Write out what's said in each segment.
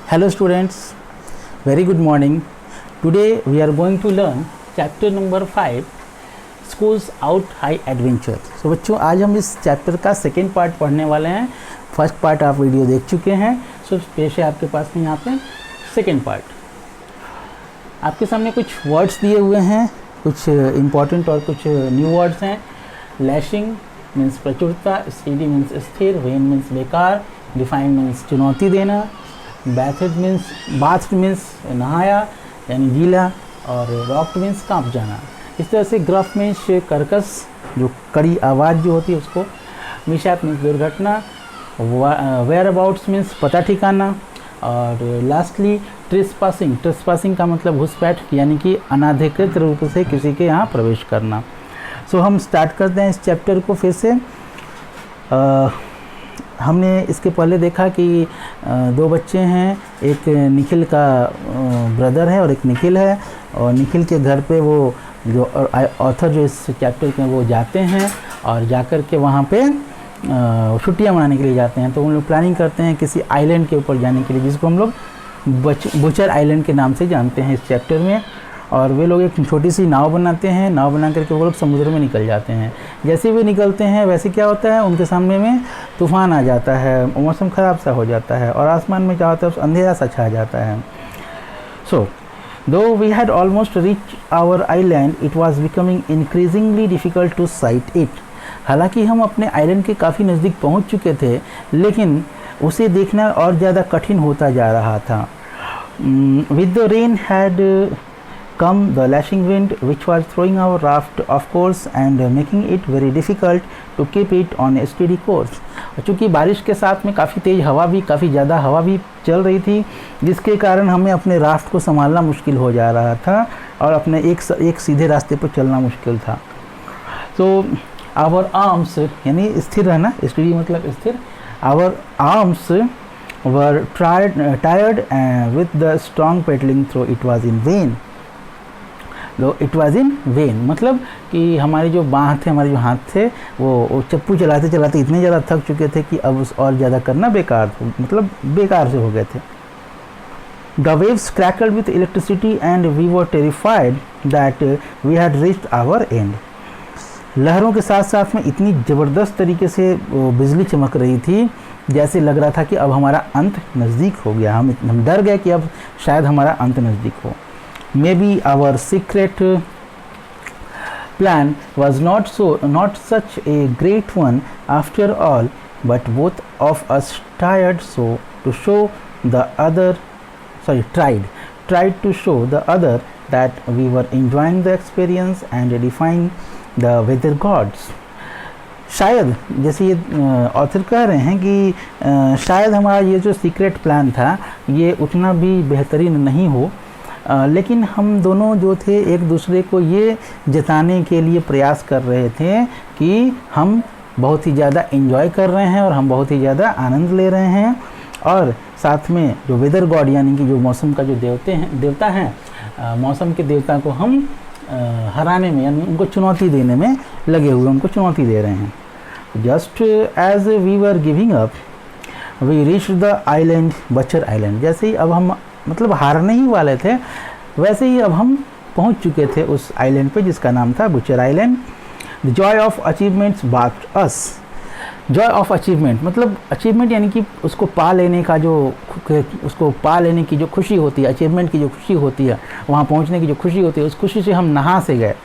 Hello students, very good morning. Today we are going to learn chapter number 5 Schools Out High Adventure. So बच्चों आज हम इस chapter का second part पढ़ने वाले हैं. फर्स्ट पार्ट आप वीडियो देख चुके हैं. सो पेश है आपके पास में यहाँ पे सेकेंड पार्ट. आपके सामने कुछ वर्ड्स दिए हुए हैं, कुछ इम्पॉर्टेंट और कुछ न्यू वर्ड्स हैं. लैशिंग मीन्स प्रचुरता, स्टीडी मीन्स स्थिर, वेन मीन्स बेकार, डिफाइन मीन्स चुनौती देना, बैथड मीन्स बाथ मीन्स नहाया यानी गीला, और रॉक्ड मीन्स कांप जाना. इस तरह से ग्रफ मीन्स कर्कश, जो कड़ी आवाज़ जो होती है उसको. मिशैप मीन्स दुर्घटना, वेयर अबाउट्स मीन्स पता ठिकाना, और लास्टली ट्रेसपासिंग. ट्रेसपासिंग का मतलब घुसपैठ यानी कि अनाधिकृत रूप से किसी के यहाँ प्रवेश करना. सो हम स्टार्ट करते हैं इस चैप्टर को फिर से. हमने इसके पहले देखा कि दो बच्चे हैं, एक निखिल का ब्रदर है और एक निखिल है, और निखिल के घर पे वो जो ऑथर जो इस चैप्टर के वो जाते हैं और जाकर के वहाँ पे छुट्टियाँ मनाने के लिए जाते हैं. तो उन लोग प्लानिंग करते हैं किसी आइलैंड के ऊपर जाने के लिए, जिसको हम लोग बुचर आइलैंड के नाम से जानते हैं इस चैप्टर में. और वे लोग एक छोटी सी नाव बनाते हैं. नाव बना करके वो लोग समुद्र में निकल जाते हैं. जैसे वे निकलते हैं वैसे क्या होता है, उनके सामने में तूफ़ान आ जाता है, मौसम ख़राब सा हो जाता है और आसमान में क्या होता है, अंधेरा सा छा जाता है. So though we had almost reach our island, it was becoming increasingly difficult to sight it. हालांकि हम अपने आइलैंड के काफ़ी नज़दीक पहुंच चुके थे, लेकिन उसे देखना और ज़्यादा कठिन होता जा रहा था. With the rain had come the lashing wind which was throwing our raft of course and making it very difficult to keep it on a steady course. चूँकि बारिश के साथ में काफ़ी तेज़ हवा भी, काफ़ी ज़्यादा हवा भी चल रही थी, जिसके कारण हमें अपने राफ्ट को संभालना मुश्किल हो जा रहा था और अपने एक सीधे रास्ते पर चलना मुश्किल था. तो आवर आर्म्स यानी स्थिर रहना, स्टेडी मतलब स्थिर. Our arms were tired with the strong paddling through it was in vain. It was in when मतलब कि हमारे जो बाँह थे, हमारे जो हाथ थे, वो चप्पू चलाते चलाते इतने ज़्यादा थक चुके थे कि अब और ज़्यादा करना बेकार, मतलब बेकार से हो गए थे. The waves crackled with electricity and we were terrified that we had reached our end. लहरों के साथ साथ में इतनी ज़बरदस्त तरीके से बिजली चमक रही थी, जैसे लग रहा था कि अब हमारा अंत नज़दीक हो गया. हम डर गए कि अब शायद हमारा अंत नज़दीक हो. Maybe our secret plan was not such a great one after all, but both of us tried to show the other that we were enjoying the experience and defying the weather gods. शायद जैसे ये author कह रहे हैं कि शायद हमारा ये जो सीक्रेट प्लान था ये उतना भी बेहतरीन नहीं हो, लेकिन हम दोनों जो थे एक दूसरे को ये जताने के लिए प्रयास कर रहे थे कि हम बहुत ही ज़्यादा एंजॉय कर रहे हैं और हम बहुत ही ज़्यादा आनंद ले रहे हैं. और साथ में जो वेदर गॉड यानी कि जो मौसम का जो देवता हैं, मौसम के देवता को हम हराने में यानी उनको चुनौती देने में लगे हुए, उनको चुनौती दे रहे हैं. Just as we were giving up we reach the island Butcher Island. जैसे ही अब हम मतलब हारने ही वाले थे, वैसे ही अब हम पहुंच चुके थे उस आइलैंड पे जिसका नाम था butcher island. The Joy of achievements bath us. Joy of achievement मतलब अचीवमेंट यानी कि उसको पा लेने की जो खुशी होती है, अचीवमेंट की जो खुशी होती है, वहाँ पहुँचने की जो खुशी होती है, उस खुशी से हम नहा से गए.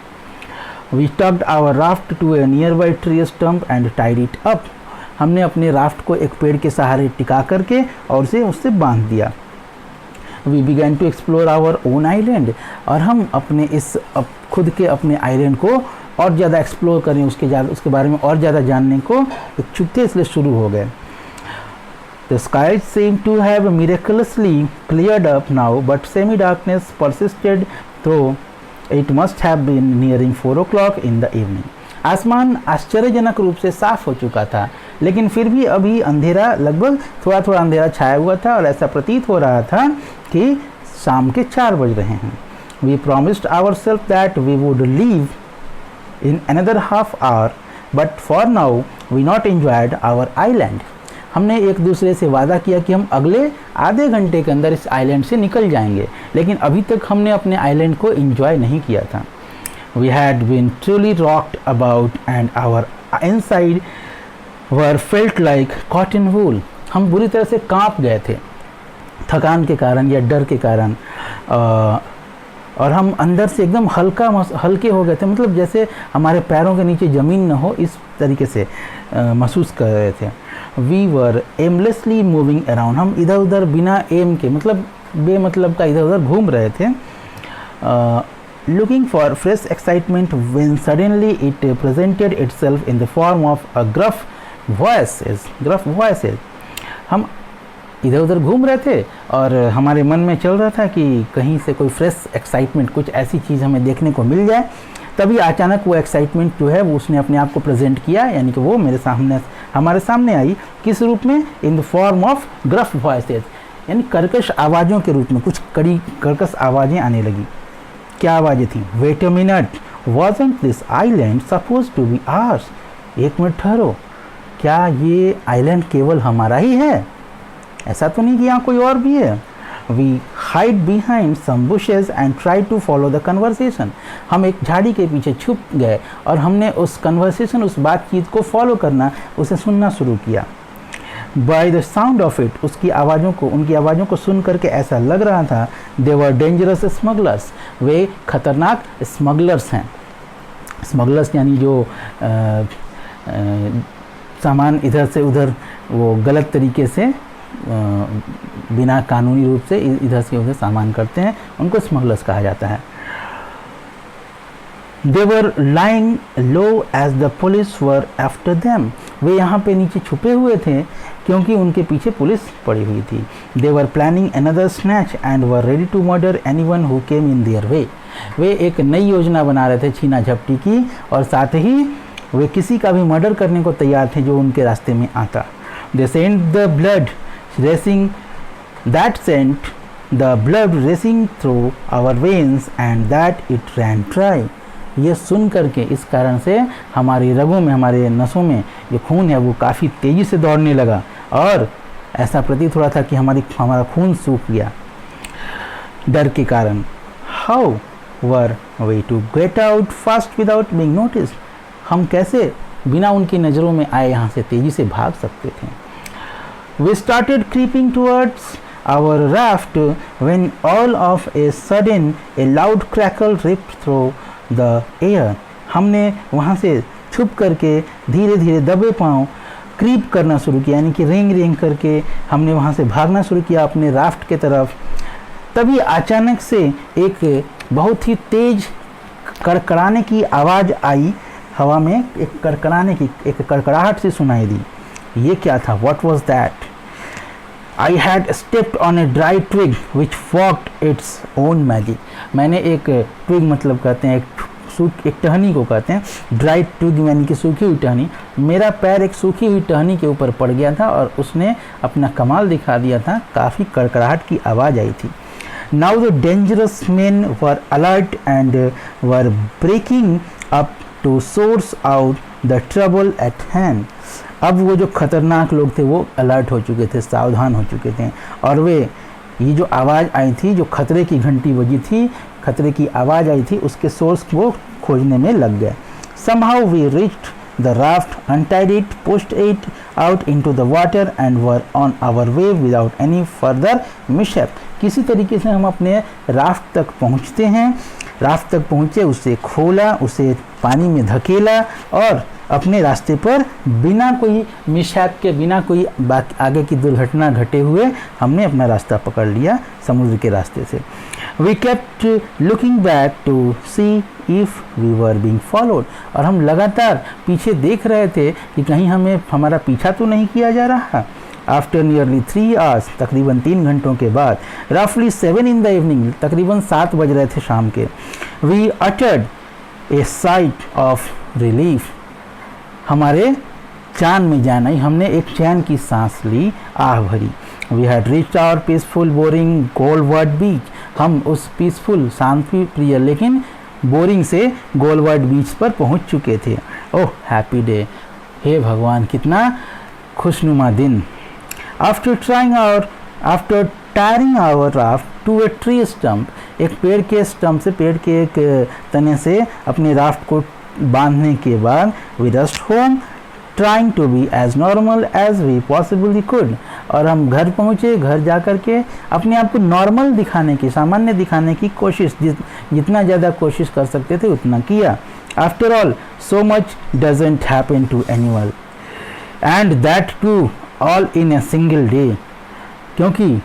We tugged our raft to a nearby tree stump and tied it up. हमने अपने राफ्ट को एक पेड़ के सहारे टिका करके और उससे बांध दिया. We began to explore our own island. और हम अपने खुद के अपने आइलैंड को और ज़्यादा एक्सप्लोर करें, उसके बारे में और ज़्यादा जानने को इच्छुक थे, इसलिए शुरू हो गए. The skies seemed to have miraculously cleared up now, but semi-darkness persisted though it must have been nearing 4 o'clock in the evening. आसमान आश्चर्यजनक रूप से साफ हो चुका था, लेकिन फिर भी अभी अंधेरा, लगभग थोड़ा थोड़ा अंधेरा छाया हुआ था और ऐसा प्रतीत हो रहा था कि शाम के 4 बज रहे हैं. We promised ourself that we would leave in another half hour, but for now we not enjoyed our island. हमने एक दूसरे से वादा किया कि हम अगले आधे घंटे के अंदर इस आइलैंड से निकल जाएंगे, लेकिन अभी तक हमने अपने आइलैंड को एंजॉय नहीं किया था। We had been truly rocked about and our inside were felt like cotton wool. हम बुरी तरह से कांप गए थे थकान के कारण या डर के कारण, और हम अंदर से एकदम हल्के हो गए थे, मतलब जैसे हमारे पैरों के नीचे ज़मीन न हो, इस तरीके से महसूस कर रहे थे। We were aimlessly moving around, हम इधर उधर बिना एम के, मतलब बेमतलब का इधर उधर घूम रहे थे। Looking for fresh excitement when suddenly it presented itself in the form of a gruff voices. हम इधर उधर घूम रहे थे और हमारे मन में चल रहा था कि कहीं से कोई फ्रेश एक्साइटमेंट, कुछ ऐसी चीज़ हमें देखने को मिल जाए। तभी अचानक वो एक्साइटमेंट जो है वो उसने अपने आप को प्रेजेंट किया, यानी कि वो हमारे सामने आई। किस रूप में? In the form of gruff voices, यानी कर्कश आवाज़ों के रूप में कुछ कड़ी कर्कश आवाज़ें आने लगी। क्या आवाज़ें थी? Wait a minute, wasn't this island suppose to be ours? एक मिनट ठहरो, क्या ये आइलैंड केवल हमारा ही है? ऐसा तो नहीं कि यहाँ कोई और भी है। We hide behind some bushes and try to follow the conversation. हम एक झाड़ी के पीछे छुप गए और हमने उस कन्वर्सेशन, उस बातचीत को फॉलो करना, उसे सुनना शुरू किया। By the sound of it, उनकी आवाज़ों को सुन करके ऐसा लग रहा था दे वर डेंजरस स्मगलर्स, वे खतरनाक स्मगलर्स हैं। स्मगलर्स यानी जो सामान इधर से उधर वो गलत तरीके से बिना कानूनी रूप से इधर से उधर सामान करते हैं, उनको स्मगलर्स कहा जाता है। They were lying low as the police were after them. वे यहाँ पे नीचे छुपे हुए थे क्योंकि उनके पीछे पुलिस पड़ी हुई थी। They were planning another snatch and were ready to murder anyone who came in their way. वे एक नई योजना बना रहे थे छीना झपटी की, और साथ ही वे किसी का भी मर्डर करने को तैयार थे जो उनके रास्ते में आता। They sent the blood racing, that sent the blood racing through our veins and that it ran dry. ये सुन करके, इस कारण से हमारी रगों में, हमारे नसों में जो खून है वो काफ़ी तेज़ी से दौड़ने लगा और ऐसा प्रतीत हो रहा था कि हमारा खून सूख गया डर के कारण। How were we to get out fast without being noticed? हम कैसे बिना उनकी नज़रों में आए यहाँ से तेज़ी से भाग सकते थे। We started creeping towards our raft when all of a sudden a loud crackle ripped through the air. हमने वहाँ से छुप करके धीरे धीरे दबे पांव क्रीप करना शुरू किया, यानी कि रेंग करके हमने वहाँ से भागना शुरू किया अपने राफ्ट के तरफ। तभी अचानक से एक बहुत ही तेज कड़कड़ाने की आवाज़ आई हवा में, एक कड़कड़ाहट से सुनाई दी। ये क्या था? What was that? I had stepped on a dry twig which worked its own magic. मैंने एक twig मतलब कहते हैं एक टहनी को कहते हैं, ड्राई ट्विग यानी कि सूखी हुई टहनी। मेरा पैर एक सूखी हुई टहनी के ऊपर पड़ गया था और उसने अपना कमाल दिखा दिया था। काफ़ी कड़कड़ाहट की आवाज़ आई थी। Now the dangerous men were alert and were breaking up to source out the trouble at hand. अब वो जो खतरनाक लोग थे वो अलर्ट हो चुके थे, सावधान हो चुके थे, और वे ये जो आवाज़ आई थी, जो खतरे की घंटी बजी थी, खतरे की आवाज़ आई थी, उसके सोर्स को खोजने में लग गए। Somehow we reached the raft, untied it, pushed it out into the water and were on our way without any further mishap. किसी तरीके से हम अपने राफ्ट तक पहुंचते हैं, राफ्ट तक पहुंचे, उसे खोला, उसे पानी में धकेला और अपने रास्ते पर बिना कोई मिसहैप के, बिना कोई आगे की दुर्घटना घटे हुए हमने अपना रास्ता पकड़ लिया समुद्र के रास्ते से। We kept looking back to see if we were being followed. और हम लगातार पीछे देख रहे थे कि कहीं हमारा पीछा तो नहीं किया जा रहा। After nearly 3 hours, तकरीबन 3 घंटों के बाद, roughly 7 in the evening, तकरीबन 7 बज रहे थे शाम के, we uttered a sigh of relief. हमारे चांद में जान आई, हमने एक चैन की सांस ली, आह भरी। We had reached our peaceful, boring, Goldward beach. हम उस पीसफुल, शांति प्रिय लेकिन बोरिंग से गोलवर्ड बीच पर पहुंच चुके थे। ओह हैप्पी डे, हे भगवान कितना खुशनुमा दिन। After tiring our raft to a tree stump, एक पेड़ के स्टम्प से, पेड़ के एक तने से अपने राफ्ट को बांधने के बाद we rushed home trying to be as normal as we possibly could, और हम घर पहुँचे, घर जा कर के अपने आप को नॉर्मल दिखाने की, सामान्य दिखाने की कोशिश, जितना ज़्यादा कोशिश कर सकते थे उतना किया। After all so much doesn't happen to anyone and that too all in a single day, क्योंकि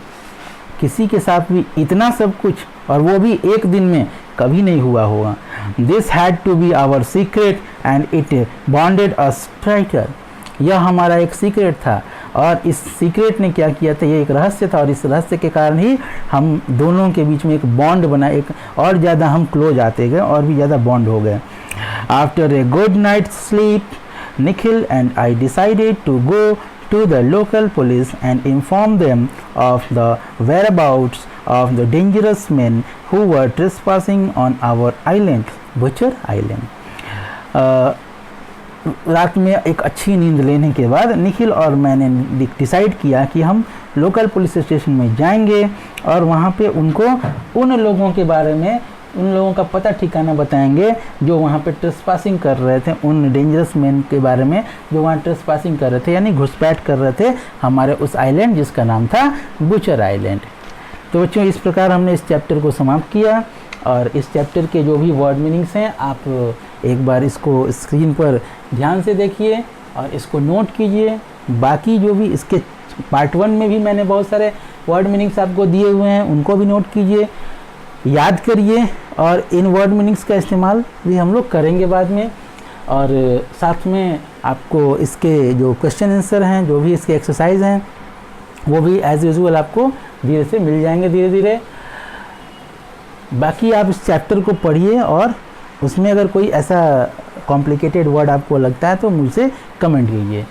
किसी के साथ भी इतना सब कुछ, और वो भी एक दिन में, कभी नहीं हुआ होगा। This had to be our secret and it bonded us tighter, यह हमारा एक सीक्रेट था और इस सीक्रेट ने क्या किया था, ये एक रहस्य था और इस रहस्य के कारण ही हम दोनों के बीच में एक बॉन्ड बना, एक और ज़्यादा हम क्लोज आते गए और भी ज़्यादा बॉन्ड हो गए। After a good night sleep Nikhil and I decided to go to the local police and inform them of the whereabouts of the dangerous men who were trespassing on our island, Butcher Island. रात में एक अच्छी नींद लेने के बाद निखिल और मैंने डिसाइड किया कि हम लोकल पुलिस स्टेशन में जाएंगे और वहाँ पे उनको उन लोगों के बारे में, उन लोगों का पता ठिकाना बताएंगे जो वहाँ पे ट्रेसपासिंग कर रहे थे, उन डेंजरस मैन के बारे में जो वहाँ ट्रेसपासिंग कर रहे थे, यानी घुसपैठ कर रहे थे हमारे उस आइलैंड जिसका नाम था बुचर आइलैंड। तो बच्चों इस प्रकार हमने इस चैप्टर को समाप्त किया और इस चैप्टर के जो भी वर्ड मीनिंग्स हैं आप एक बार इसको स्क्रीन पर ध्यान से देखिए और इसको नोट कीजिए। बाकी जो भी इसके पार्ट 1 में भी मैंने बहुत सारे वर्ड मीनिंग्स आपको दिए हुए हैं, उनको भी नोट कीजिए, याद करिए और इन वर्ड मीनिंग्स का इस्तेमाल भी हम लोग करेंगे बाद में। और साथ में आपको इसके जो क्वेश्चन आंसर हैं, जो भी इसके एक्सरसाइज हैं, वो भी एज यूजुअल आपको धीरे से मिल जाएंगे धीरे धीरे। बाकी आप इस चैप्टर को पढ़िए और उसमें अगर कोई ऐसा कॉम्प्लिकेटेड वर्ड आपको लगता है तो मुझसे कमेंट कीजिए।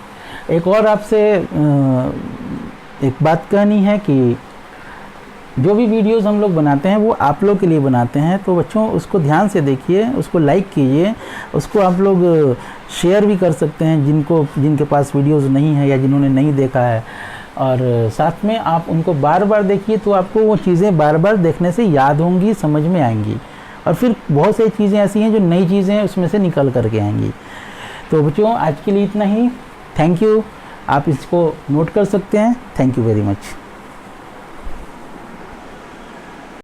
एक और आपसे एक बात कहनी है कि जो भी वीडियोस हम लोग बनाते हैं वो आप लोग के लिए बनाते हैं, तो बच्चों उसको ध्यान से देखिए, उसको लाइक कीजिए, उसको आप लोग शेयर भी कर सकते हैं जिनके पास वीडियोस नहीं है या जिन्होंने नहीं देखा है। और साथ में आप उनको बार बार देखिए तो आपको वो चीज़ें बार बार देखने से याद होंगी, समझ में आएंगी और फिर बहुत सारी चीज़ें ऐसी हैं जो नई चीज़ें हैं उसमें से निकल करके आएंगी। तो बच्चों आज के लिए इतना ही। Thank you. आप इसको नोट कर सकते हैं। Thank you very much.